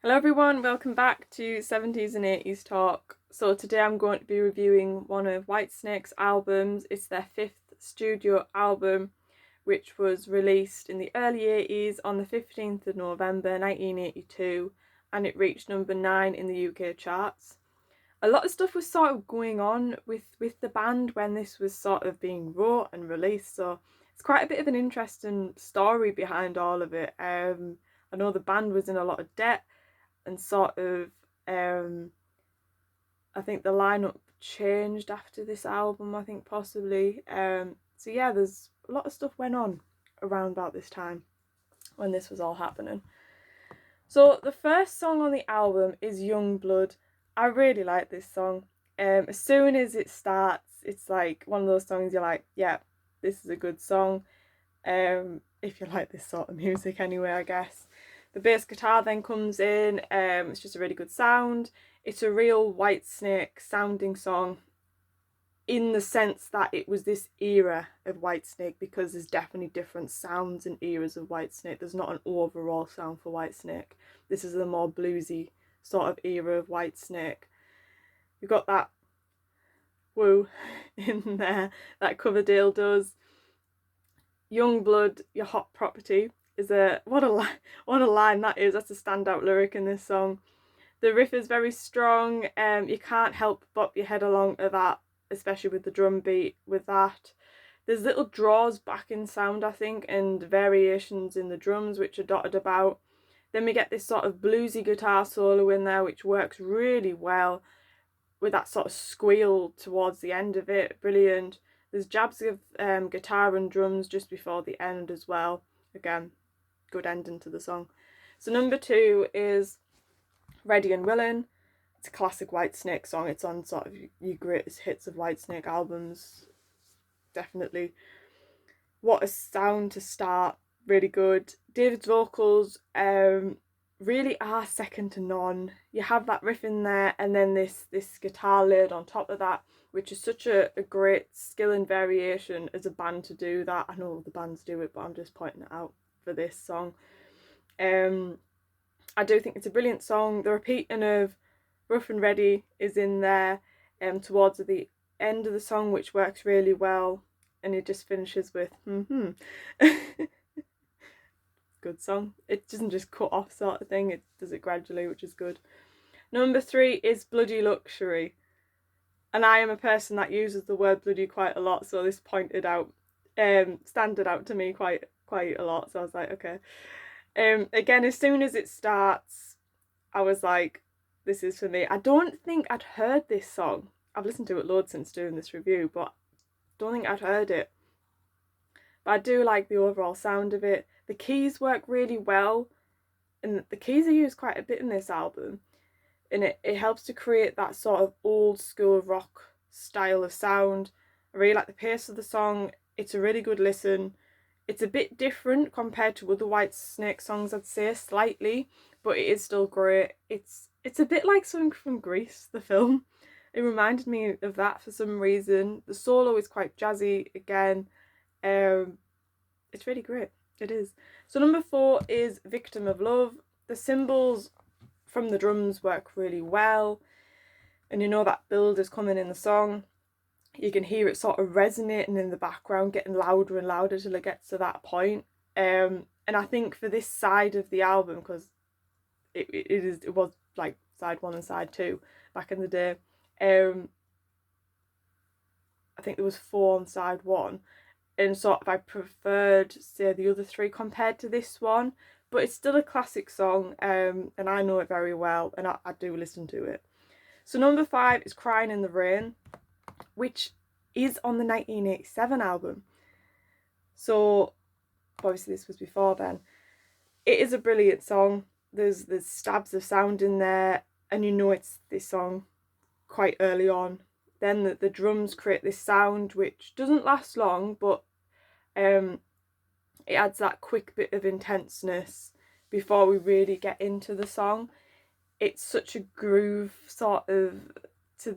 Hello everyone, welcome back to 70s and 80s Talk. So today I'm going to be reviewing one of Whitesnake's albums. It's their fifth studio album, which was released in the early 80s on the 15th of November 1982, and it reached number 9 in the UK charts. A lot of stuff was sort of going on with the band when this was sort of being wrote and released, so it's quite a bit of an interesting story behind all of it. I know the band was in a lot of debt and sort of I think the lineup changed after this album, I think possibly. So yeah, there's a lot of stuff went on around about this time when this was all happening. So the first song on the album is Young Blood. I really like this song. As soon as it starts, it's like one of those songs you're like, yeah, this is a good song. If you like this sort of music anyway, I guess. The bass guitar then comes in, it's just a really good sound. It's a real Whitesnake sounding song in the sense that it was this era of Whitesnake, because there's definitely different sounds and eras of Whitesnake. There's not an overall sound for Whitesnake. This is a more bluesy sort of era of Whitesnake. You've got that woo in there that Coverdale does. Young blood, your hot property is a what a line that is. That's a standout lyric in this song. The riff is very strong. You can't help bop your head along to that, especially with the drum beat. With that, there's little draws back in sound, I think, and variations in the drums which are dotted about. Then we get this sort of bluesy guitar solo in there, which works really well with that sort of squeal towards the end of it. Brilliant. There's jabs of guitar and drums just before the end as well. Again, good ending to the song. So number 2 is Ready and Willing. It's a classic Whitesnake song. It's on sort of your greatest hits of Whitesnake albums. Definitely. What a sound to start. Really good. David's vocals really are second to none. You have that riff in there, and then this guitar layered on top of that, which is such a great skill and variation as a band to do that. I know the bands do it, but I'm just pointing it out for this song. I do think it's a brilliant song. The repeating of Rough and Ready is in there towards the end of the song, which works really well, and it just finishes with good song. It doesn't just cut off sort of thing, it does it gradually, which is good. Number 3 is Bloody Luxury, and I am a person that uses the word bloody quite a lot, so this pointed out standed out to me quite a lot, so I was like, okay. Again, as soon as it starts, I was like, this is for me. I don't think I'd heard this song. I've listened to it loads since doing this review, but don't think I'd heard it. But I do like the overall sound of it. The keys work really well, and the keys are used quite a bit in this album, and it helps to create that sort of old school rock style of sound. I really like the pace of the song. It's a really good listen. It's a bit different compared to other Whitesnake songs, I'd say, slightly, but it is still great. It's a bit like something from Grease, the film. It reminded me of that for some reason. The solo is quite jazzy again. It's really great. It is. So number 4 is Victim of Love. The cymbals from the drums work really well, and you know that build is coming in the song. You can hear it sort of resonating in the background, getting louder and louder till it gets to that point. And I think for this side of the album, because it was like side 1 and side 2 back in the day, I think there was 4 on side 1, and sort of I preferred, say, the other 3 compared to this one, but it's still a classic song, and I know it very well, and I do listen to it. So number 5 is Crying in the Rain, which is on the 1987 album. So obviously this was before then. It is a brilliant song. There's stabs of sound in there, and you know it's this song quite early on. Then the drums create this sound which doesn't last long, but it adds that quick bit of intenseness before we really get into the song. It's such a groove sort of to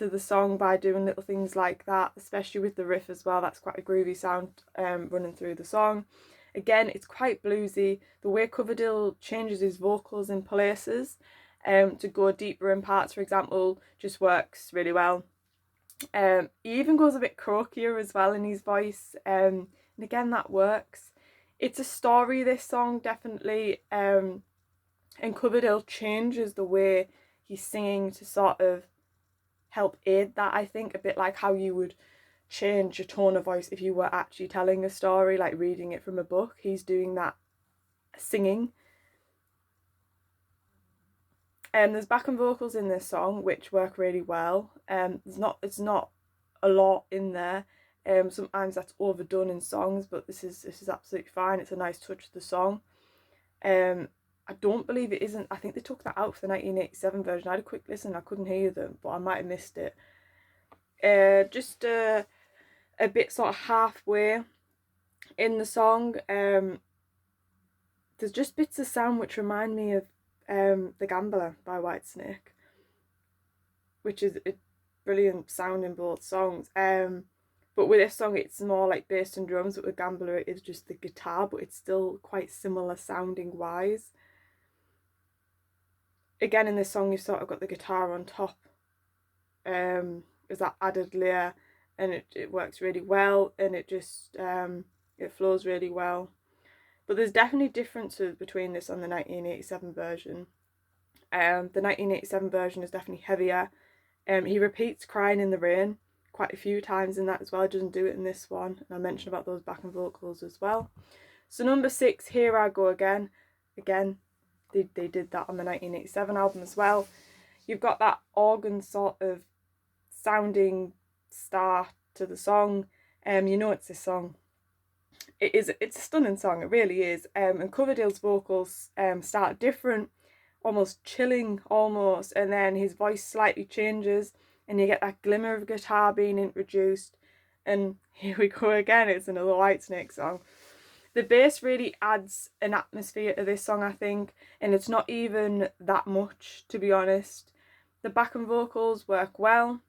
the song by doing little things like that, especially with the riff as well. That's quite a groovy sound running through the song. Again, it's quite bluesy. The way Coverdale changes his vocals in places to go deeper in parts, for example, just works really well. He even goes a bit croakier as well in his voice, and again, that works. It's a story, this song, definitely, and Coverdale changes the way he's singing to sort of help aid that, I think, a bit like how you would change your tone of voice if you were actually telling a story, like reading it from a book. He's doing that singing. And there's backing vocals in this song which work really well. It's not a lot in there. Sometimes that's overdone in songs, but this is absolutely fine. It's a nice touch to the song. I don't believe it isn't. I think they took that out for the 1987 version. I had a quick listen. I couldn't hear them, but I might have missed it. Just a bit sort of halfway in the song. There's just bits of sound which remind me of The Gambler by Whitesnake, which is a brilliant sound in both songs. But with this song, it's more like bass and drums, but with Gambler, it is just the guitar, but it's still quite similar sounding wise. Again, in this song, you've sort of got the guitar on top. There's that added layer, and it works really well, and it just it flows really well. But there's definitely differences between this and the 1987 version. The 1987 version is definitely heavier. He repeats "Crying in the Rain" quite a few times in that as well. He doesn't do it in this one. And I mentioned about those backing vocals as well. So number 6, "Here I Go Again." Again, they did that on the 1987 album as well. You've got that organ sort of sounding start to the song. You know it's this song. It's a stunning song, it really is. And Coverdale's vocals start different, almost chilling almost, and then his voice slightly changes and you get that glimmer of guitar being introduced, and here we go again, it's another Whitesnake song. The bass really adds an atmosphere to this song, I think, and it's not even that much, to be honest. The backing vocals work well.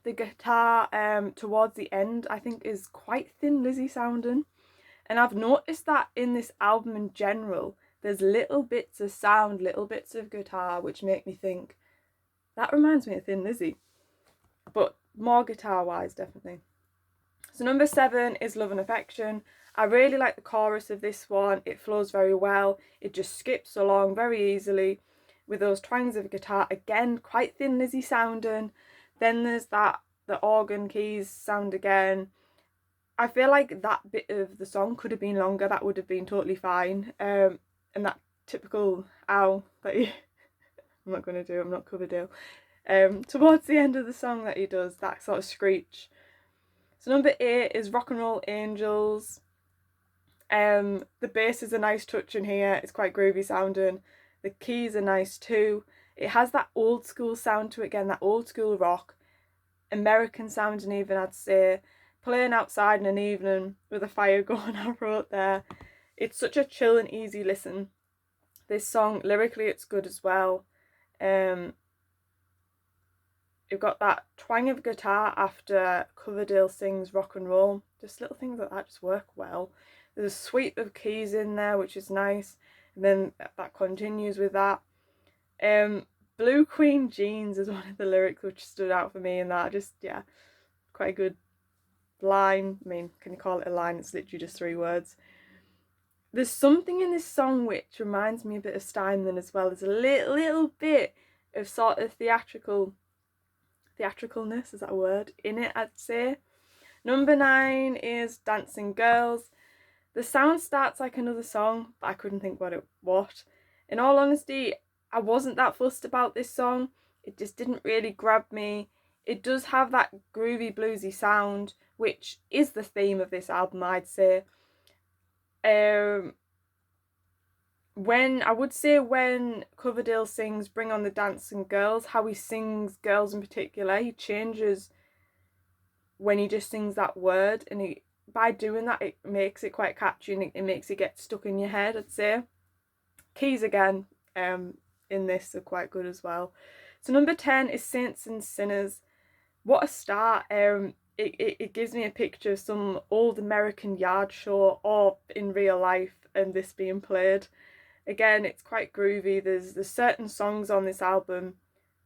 The guitar towards the end, I think, is quite Thin Lizzy sounding, and I've noticed that in this album in general, there's little bits of sound, little bits of guitar, which make me think, that reminds me of Thin Lizzy. But more guitar-wise, definitely. So number 7 is "Love and Affection." I really like the chorus of this one. It flows very well. It just skips along very easily with those twangs of guitar. Again, quite Thin Lizzy sounding. Then there's the organ keys sound again. I feel like that bit of the song could have been longer. That would have been totally fine. And that typical ow that you... I'm not going to do, I'm not Coverdale. Towards the end of the song that he does, that sort of screech. So number 8 is "Rock and Roll Angels." The bass is a nice touch in here. It's quite groovy sounding. The keys are nice too. It has that old school sound to it again, that old school rock. American sounding even, I'd say. Playing outside in an evening with a fire going, I wrote there. It's such a chill and easy listen. This song, lyrically, it's good as well. You've got that twang of guitar after Coverdale sings "rock and roll." Just little things like that just work well. There's a sweep of keys in there, which is nice. And then that continues with that. "Blue Queen Jeans" is one of the lyrics which stood out for me in that. Just, yeah, quite a good line. I mean, can you call it a line? It's literally just 3 words. There's something in this song which reminds me a bit of Steinman as well. There's a little bit of sort of theatricalness, is that a word, in it, I'd say. Number 9 is "Dancing Girls." The sound starts like another song, but I couldn't think what. In all honesty, I wasn't that fussed about this song. It just didn't really grab me. It does have that groovy bluesy sound, which is the theme of this album, I'd say. When Coverdale sings "Bring on the Dancing Girls," how he sings girls in particular, he changes when he just sings that word, and by doing that, it makes it quite catchy and it makes it get stuck in your head, I'd say. Keys again in this are quite good as well. So number 10 is "Saints and Sinners." What a start. it gives me a picture of some old American yard show or in real life and this being played. Again, it's quite groovy. There's certain songs on this album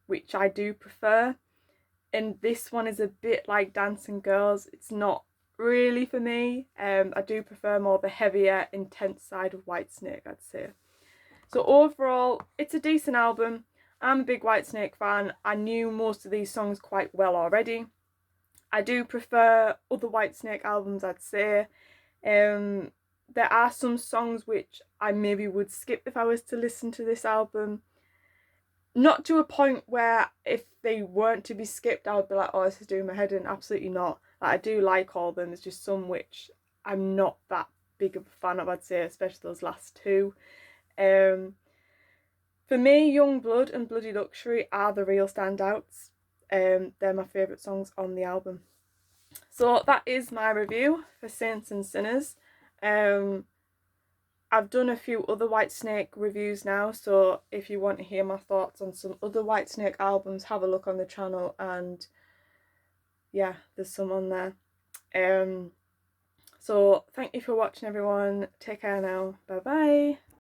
which I do prefer, and this one is a bit like Dancing Girls. It's not really for me. I do prefer more the heavier, intense side of Whitesnake, I'd say. So overall, it's a decent album. I'm a big Whitesnake fan. I knew most of these songs quite well already. I do prefer other Whitesnake albums, I'd say. There are some songs which I maybe would skip if I was to listen to this album. Not to a point where if they weren't to be skipped, I would be like, oh, this is doing my head in. Absolutely not. Like, I do like all of them. There's just some which I'm not that big of a fan of, I'd say, especially those last two. For me, Young Blood and Bloody Luxury are the real standouts. They're my favourite songs on the album. So that is my review for Saints and Sinners. I've done a few other Whitesnake reviews now, so if you want to hear my thoughts on some other Whitesnake albums, have a look on the channel, and yeah, there's some on there. So thank you for watching, everyone. Take care now. Bye bye.